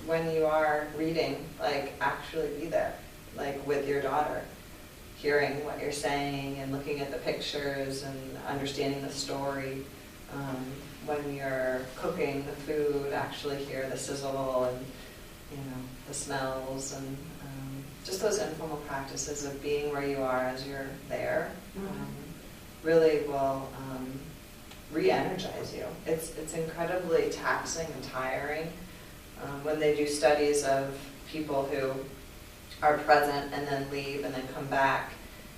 when you are reading, like actually be there, like with your daughter, hearing what you're saying and looking at the pictures and understanding the story. When you're cooking the food, actually hear the sizzle and the smells and just those informal practices of being where you are as you're there really will re-energize you. It's incredibly taxing and tiring. When they do studies of people who are present and then leave and then come back,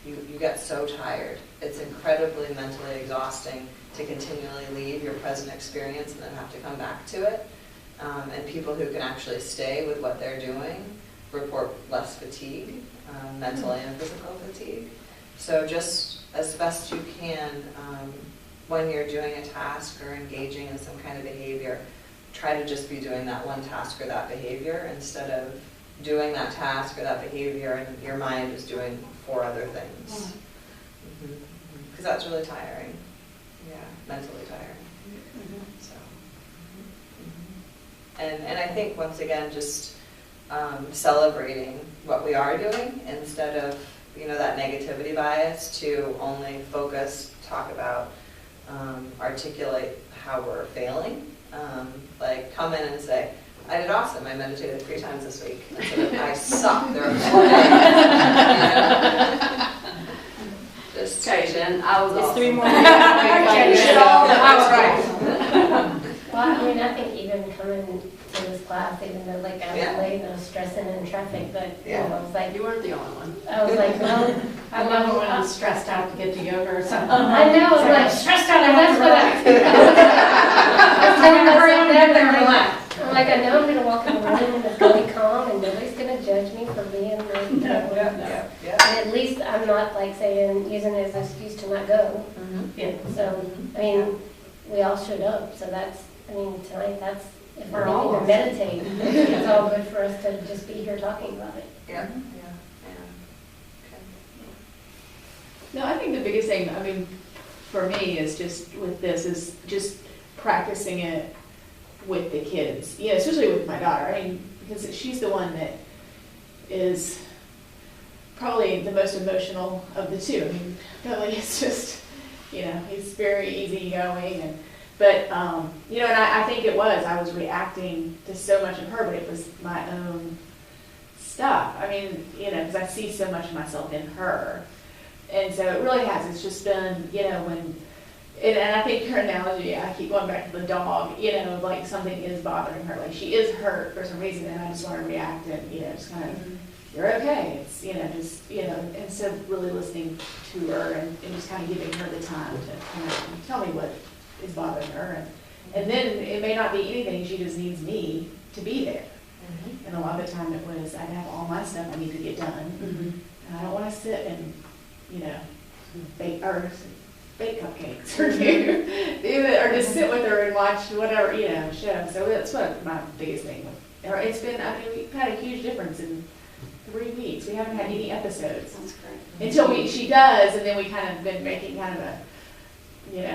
you get so tired. It's incredibly mentally exhausting to continually leave your present experience and then have to come back to it. And people who can actually stay with what they're doing report less fatigue, mental and physical fatigue. So just as best you can, when you're doing a task or engaging in some kind of behavior, try to just be doing that one task or that behavior instead of doing that task or that behavior and your mind is doing 4 other things. Because that's really tiring. Yeah, mentally tiring. So, and I think once again, just celebrating what we are doing instead of that negativity bias to only focus, talk about, articulate how we're failing. Like come in and say, I did awesome. I meditated 3 times this week. Instead of, I suck. There are 4 days. Just okay, then I was awesome. 3 more. Well, I mean, I think even coming to this class, even though like I was late and I was stressing in traffic, but I was like, you weren't the only one. I was like, well, I love it when I'm stressed out to get to yoga or something. I know, I was like stressed out. and that's what I was telling myself that and relax. I'm like, I know I'm going to walk in the room and it's going to be calm and nobody's going to judge me for being like, and at least I'm not like saying, using it as an excuse to not go. So, I mean, we all showed up, so that's, I mean, tonight, that's, if we're all to meditate, it's all good for us to just be here talking about it. Yeah. No, I think the biggest thing, I mean, for me is just with this is just practicing it with the kids. Especially with my daughter. I mean, because she's the one that is probably the most emotional of the 2. I mean, Billy is just, he's very easygoing but and I think I was reacting to so much of her, but it was my own stuff. I mean, because I see so much of myself in her. And so it really has. It's just been, when, and I think her analogy, I keep going back to the dog, like something is bothering her. Like she is hurt for some reason, and I just want to react and, just kind of, you're okay. It's, just, instead of really listening to her and just kind of giving her the time to kind of tell me what is bothering her. And then it may not be anything, she just needs me to be there. And a lot of the time it was, I have all my stuff I need to get done. And I don't want to sit and, bake cupcakes or do it, or just sit with her and watch whatever, show. So that's what my biggest thing with her. It's been, I mean, we've had a huge difference in 3 weeks. We haven't had any episodes. That's great. Until she does, and then we kind of been making kind of a, your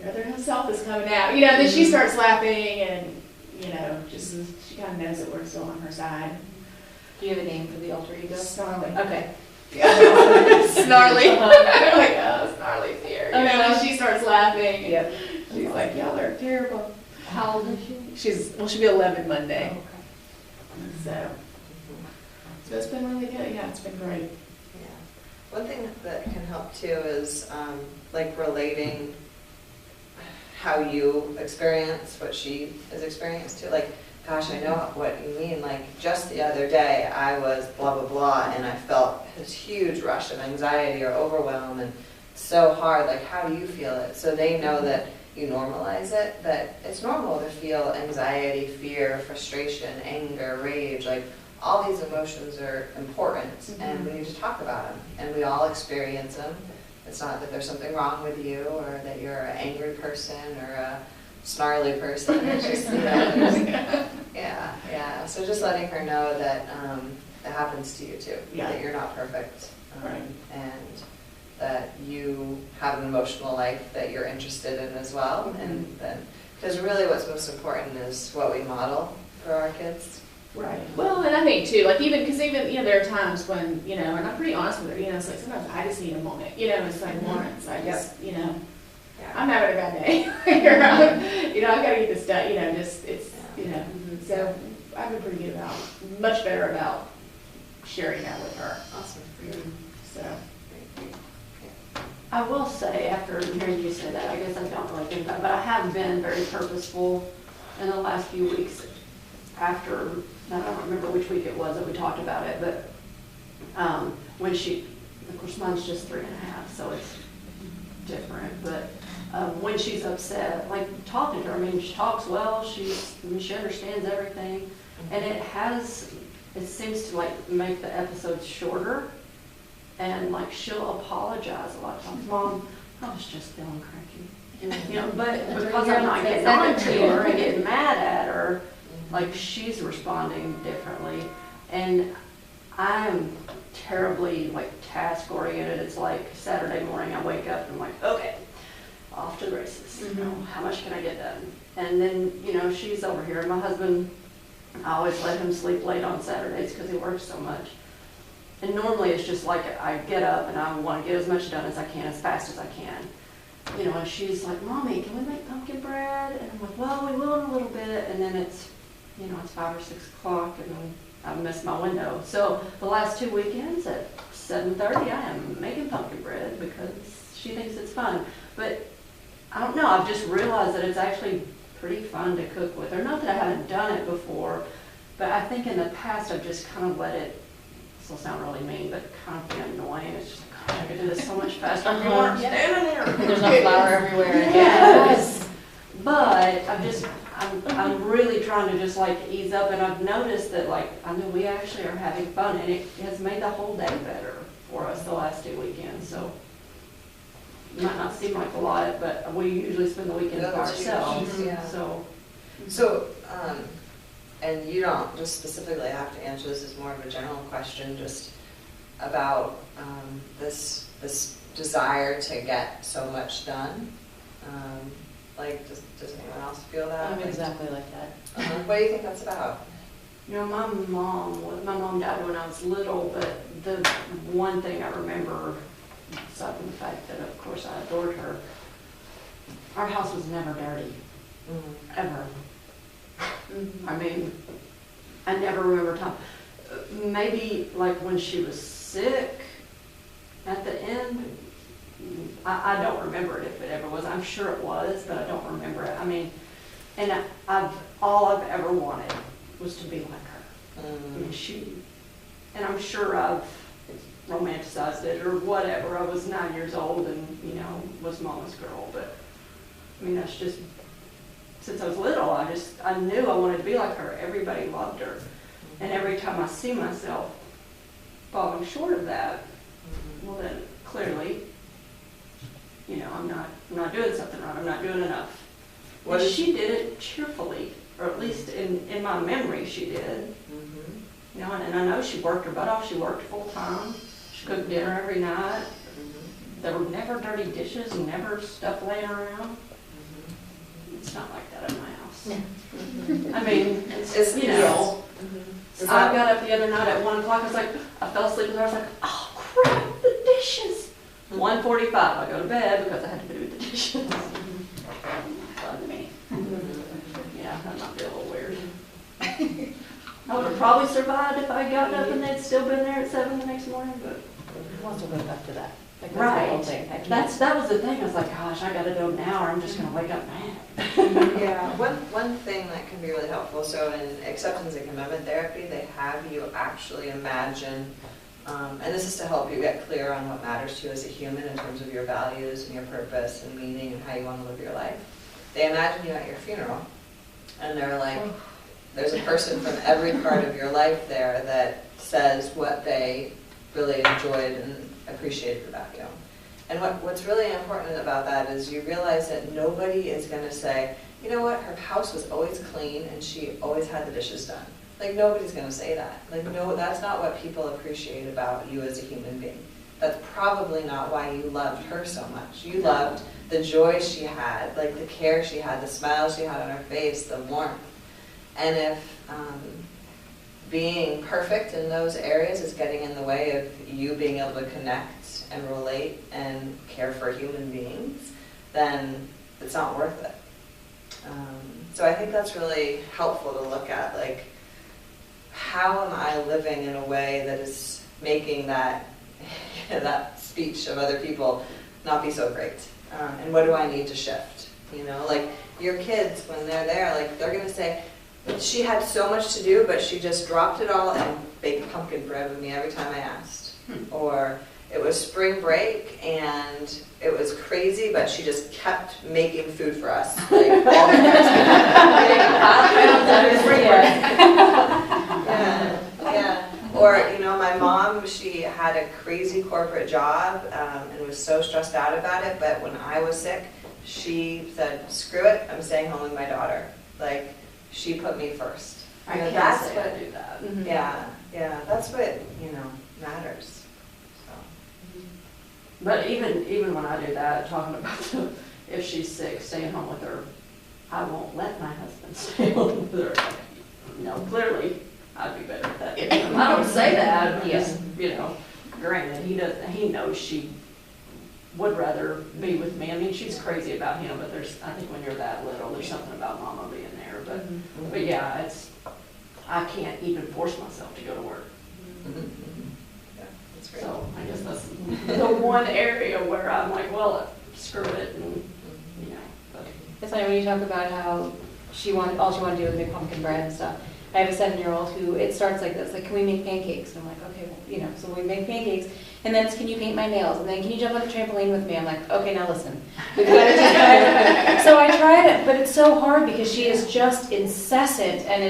other self is coming out. Then she starts laughing and, just, she kind of knows that we're still on her side. Do you have a name for the alter ego? Snarly. Okay. Snarly. I'm like, oh, Snarly's here. And she starts laughing. And she's like, y'all are terrible. How old is she? She'll be 11 Monday. Oh, okay. So it's been really good. Yeah, it's been great. One thing that can help too is like relating how you experience what she has experienced too. Like, gosh, I know what you mean. Like, just the other day, I was blah, blah, blah, and I felt this huge rush of anxiety or overwhelm, and so hard. Like, how do you feel it? So they know that you normalize it, that it's normal to feel anxiety, fear, frustration, anger, rage. Like, all these emotions are important, and we need to talk about them, and we all experience them. It's not that there's something wrong with you, or that you're an angry person, or a snarly person. It's just, so just letting her know that it happens to you too, that you're not perfect, and that you have an emotional life that you're interested in as well, and then Because really what's most important is what we model for our kids. Right. Well, and I think too, like even, because even, there are times when, and I'm pretty honest with her, it's like sometimes I just need a moment, it's like once, I just, Yeah. I'm having a bad day. I've got to get this done, so I've been pretty good much better about sharing that with her. Awesome. So. I will say, after hearing you say that, I guess I don't really think about it, but I have been very purposeful in the last few weeks after, I don't remember which week it was that we talked about it, but when of course mine's just 3.5, so it's different, but when she's upset, like talking to her, she talks well, she understands everything, and it seems to like make the episodes shorter. And like she'll apologize a lot of times. Mom, I was just feeling cranky. But because I'm not getting on to her and getting mad at her, like she's responding differently. And I'm terribly like task oriented. It's like Saturday morning I wake up and I'm like, okay, off to the races. How much can I get done? And then, she's over here. My husband, I always let him sleep late on Saturdays because he works so much. And normally it's just like I get up and I want to get as much done as I can, as fast as I can. And she's like, Mommy, can we make pumpkin bread? And I'm like, well, we will in a little bit. And then it's, it's 5 or 6 o'clock and then I miss my window. So the last 2 weekends at 7:30, I am making pumpkin bread because she thinks it's fun. But I don't know, I've just realized that it's actually pretty fun to cook with her. Not that I haven't done it before, but I think in the past I've just kind of let it, this will sound really mean, but kind of be annoying. It's just like, God, I could do this so much faster. I'm standing there. There's no flour everywhere. Yes. But I'm really trying to just like ease up, and I've noticed that like, I know we actually are having fun, and it has made the whole day better for us the last 2 weekends. So it might not seem like a lot, but we usually spend the weekend by ourselves. Yeah. So, and you don't just specifically have to answer this, as more of a general question, just about this desire to get so much done. Does anyone else feel that? I'm exactly like that. What do you think that's about? My mom died when I was little, but the one thing I remember, aside from the fact that of course I adored her, our house was never dirty, ever. I never remember time. Maybe like when she was sick at the end, I don't remember it if it ever was. I'm sure it was, but I don't remember it. And all I've ever wanted was to be like her. And I'm sure I've romanticized it or whatever. I was 9 years old and, was mama's girl, but that's just, since I was little, I knew I wanted to be like her. Everybody loved her. And every time I see myself falling short of that, well then clearly, I'm not doing something right. I'm not doing enough. And she did it cheerfully, or at least in my memory she did. And I know she worked her butt off. She worked full time. She cooked dinner every night. There were never dirty dishes and never stuff laying around. It's not like that in my house. It's, I got up the other night at 1 o'clock. I was like, I fell asleep with her. I was like, oh crap, the dishes. 1:45, I go to bed because I had to do the dishes. Fun to me. Yeah, that might be a little weird. I would have probably survived if I had gotten up and they'd still been there at 7 the next morning, but. Once we'll go back to that. Like, Right. That's the whole thing. That was the thing. I was like, gosh, I got to do it now or I'm just going to wake up mad. Yeah, one thing that can be really helpful, so in acceptance and commitment therapy, they have you actually imagine, and this is to help you get clear on what matters to you as a human in terms of your values and your purpose and meaning and how you want to live your life. They imagine you at your funeral, and they're like, there's a person from every part of your life there that says what they really enjoyed and appreciated about you. And what's really important about that is you realize that nobody is going to say, you know what, her house was always clean and she always had the dishes done. Like, nobody's going to say that. Like, no, that's not what people appreciate about you as a human being. That's probably not why you loved her so much. You loved the joy she had, like the care she had, the smile she had on her face, the warmth. And if being perfect in those areas is getting in the way of you being able to connect and relate and care for human beings, then it's not worth it. So I think that's really helpful to look at, like, how am I living in a way that is making that that speech of other people not be so great? And what do I need to shift? You know, like your kids, when they're there, like they're gonna say, she had so much to do, but she just dropped it all and baked pumpkin bread with me every time I asked. Or it was spring break and it was crazy, but she just kept making food for us, like all the yeah. Or, you know, my mom, she had a crazy corporate job and was so stressed out about it, but when I was sick, she said, screw it, I'm staying home with my daughter. Like, she put me first. I You know, can't that's say what, I do that. yeah, that's what, you know, matters. So. But even when I do that, talking about if she's sick, staying home with her, I won't let my husband stay home with her. No, clearly, I'd be better at that. I don't say that, because, you know, granted, he knows she would rather be with me. I mean, she's crazy about him, but I think when you're that little, there's something about mama being there. But yeah, I can't even force myself to go to work. Yeah, that's great. So I guess that's the one area where I'm like, well, screw it, and, you know. But It's funny when you talk about how all she wanted to do was make pumpkin bread and stuff. I have a 7-year-old who, it starts like this, like, can we make pancakes? And I'm like, okay, well, you know, so we make pancakes. And then it's, can you paint my nails? And then, can you jump on the trampoline with me? I'm like, okay, now listen. We've got to just try it. So I tried it, but it's so hard because she is just incessant, and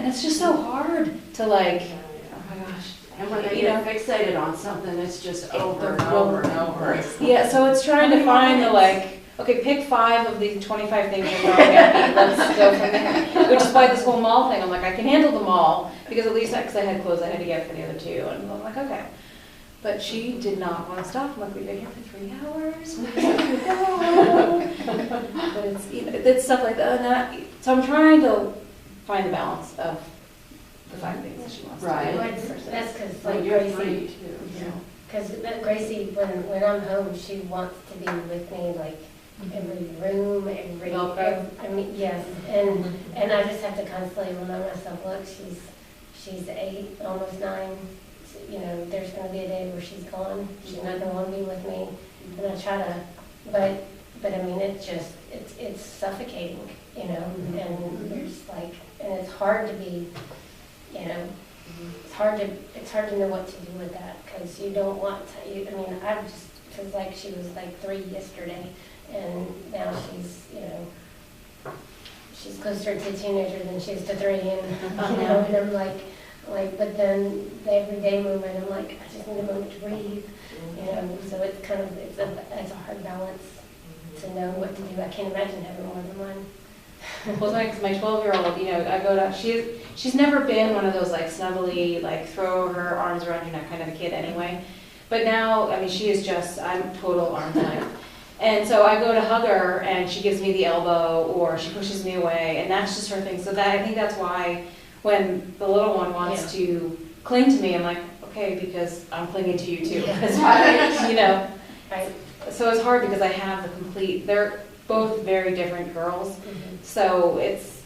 it's just so hard to, like, oh my gosh. And when they You get know, fixated on something, it's just over and the- over and over. Yeah, so it's trying to find the, like, okay, pick 5 of the 25 things you're throwing at me. Let's go from there. Which is why this whole mall thing, I'm like, I can handle them all, because at least, because I had clothes I had to get for the other 2, and I'm like, okay. But she did not want to stop. I'm like, we've been here for 3 hours. But it's, you know, it's stuff like that. So I'm trying to find the balance of the 5 things that she wants Right. to do. That's because, Like like you're Gracie, free too. yeah. Because Gracie, when I'm home, she wants to be with me, like, every room, Okay. I mean, yes, and I just have to constantly remind myself, look, she's 8, almost 9, you know, there's gonna be a day where she's gone, she's not gonna wanna be with me, and I try to, but I mean, it's suffocating, you know, and there's like, and it's hard to be, you know, it's hard to know what to do with that, because you don't want to, I mean, I just, feels like she was like 3 yesterday, and now she's, you know, she's closer to a teenager than she is to 3, and, you know, and I'm like, but then the everyday moment, I'm like, I just need a moment to breathe, you know, so it's kind of, it's a hard balance to know what to do. I can't imagine having more than one. Well, it's my 12-year-old, you know, I go to, she's never been one of those, like, snuggly, like, throw her arms around your neck kind of a kid anyway. But now, I mean, she is just, I'm total arm's length. And so I go to hug her, and she gives me the elbow, or she pushes me away, and that's just her thing. So that, I think that's why when the little one wants to cling to me, I'm like, okay, because I'm clinging to you too. That's why, you know. Right. So it's hard because I have the complete, they're both very different girls. So it's,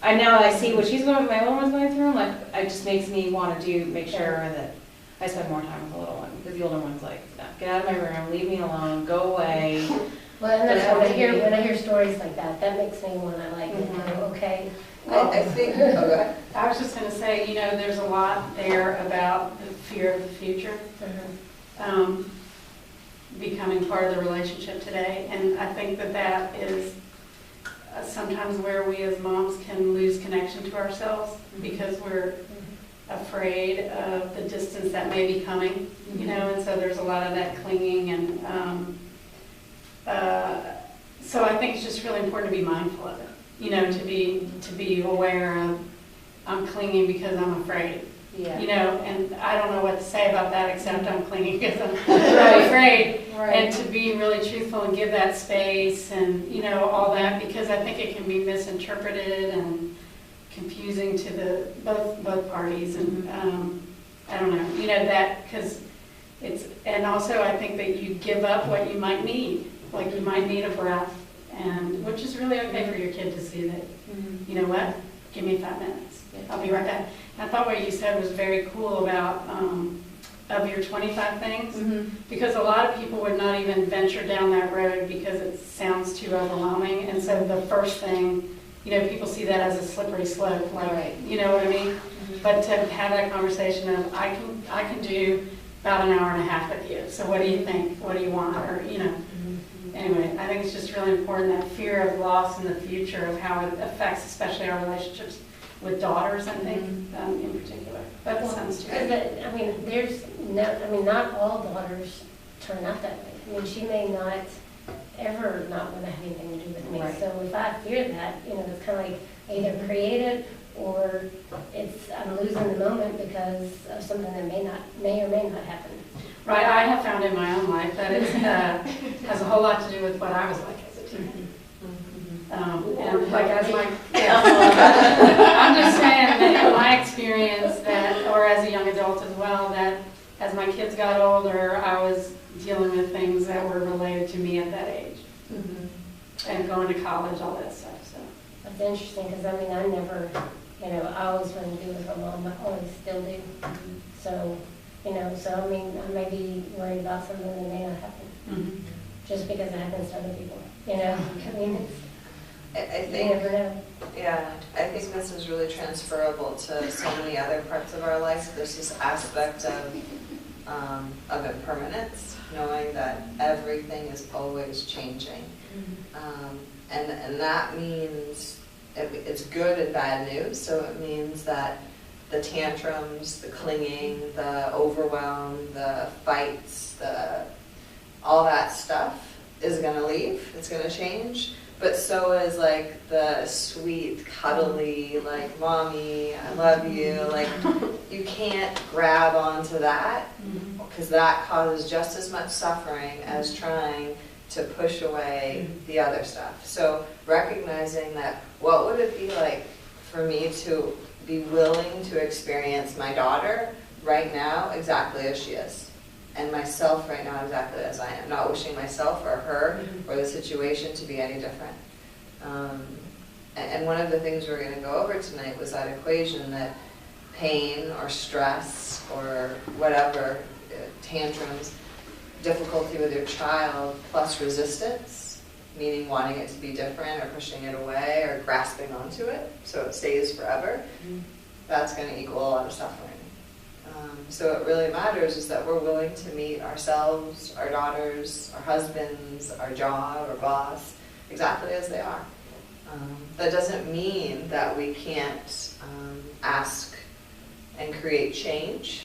now I see what my little one's going through. I'm like, it just makes me want to make sure that I spend more time with the little one. Because the older one's like, no, get out of my room, leave me alone, go away. Well, and that's when I hear stories like that, that makes me want to like, okay. I think, go ahead. I was just going to say, you know, there's a lot there about the fear of the future becoming part of the relationship today. And I think that is sometimes where we as moms can lose connection to ourselves because we're afraid of the distance that may be coming, you know, and so there's a lot of that clinging. And so I think it's just really important to be mindful of it. You know, to be aware of I'm clinging because I'm afraid, Yeah. You know, and I don't know what to say about that except I'm clinging because I'm Right. afraid. Right. And to be really truthful and give that space and, you know, all that, because I think it can be misinterpreted and confusing to the both parties. And I don't know, you know, that, because it's, and also I think that you give up what you might need. Like you might need a breath, and which is really okay for your kid to see that, you know what, give me 5 minutes. I'll be right back. I thought what you said was very cool about of your 25 things, because a lot of people would not even venture down that road because it sounds too overwhelming. And so the first thing, you know, people see that as a slippery slope, like, Right. you know what I mean? But to have that conversation of, I can do about an hour and a half with you. So what do you think? What do you want? Or, you know. Anyway, I think it's just really important, that fear of loss in the future, of how it affects especially our relationships with daughters, I think, in particular. But it sounds too Because, good. I mean, there's no, I mean, not all daughters turn out that way. I mean, she may not ever not want to have anything to do with me. Right. So if I fear that, you know, it's kind of like either create it or it's, I'm losing the moment because of something that may or may not happen. Right, I have found in my own life that it has a whole lot to do with what I was like as a teenager. And like as my, I'm just saying that in my experience that, or as a young adult as well, that as my kids got older, I was dealing with things that were related to me at that age. And going to college, all that stuff, so. That's interesting because, I mean, I never, you know, I always wanted to be with my mom. I always still do. So, you know, so I mean, I may be worried about something that may not happen just because it happens to other people. You know, I mean, it's, I you think, never know. yeah, I think this is really transferable to so many other parts of our life. There's this aspect of impermanence, knowing that everything is always changing. And that means it's good and bad news. So it means that the tantrums, the clinging, the overwhelm, the fights, all that stuff is going to leave. It's going to change. But so is like the sweet, cuddly, like, mommy, I love you. Like, you can't grab onto that because that causes just as much suffering as trying to push away the other stuff. So recognizing that, what would it be like for me to be willing to experience my daughter right now exactly as she is, and myself right now exactly as I am, not wishing myself or her or the situation to be any different. And one of the things we're going to go over tonight was that equation that pain or stress or whatever, tantrums, difficulty with your child plus resistance, meaning wanting it to be different or pushing it away or grasping onto it so it stays forever, that's going to equal a lot of suffering. So what really matters is that we're willing to meet ourselves, our daughters, our husbands, our job, our boss, exactly as they are. That doesn't mean that we can't ask and create change.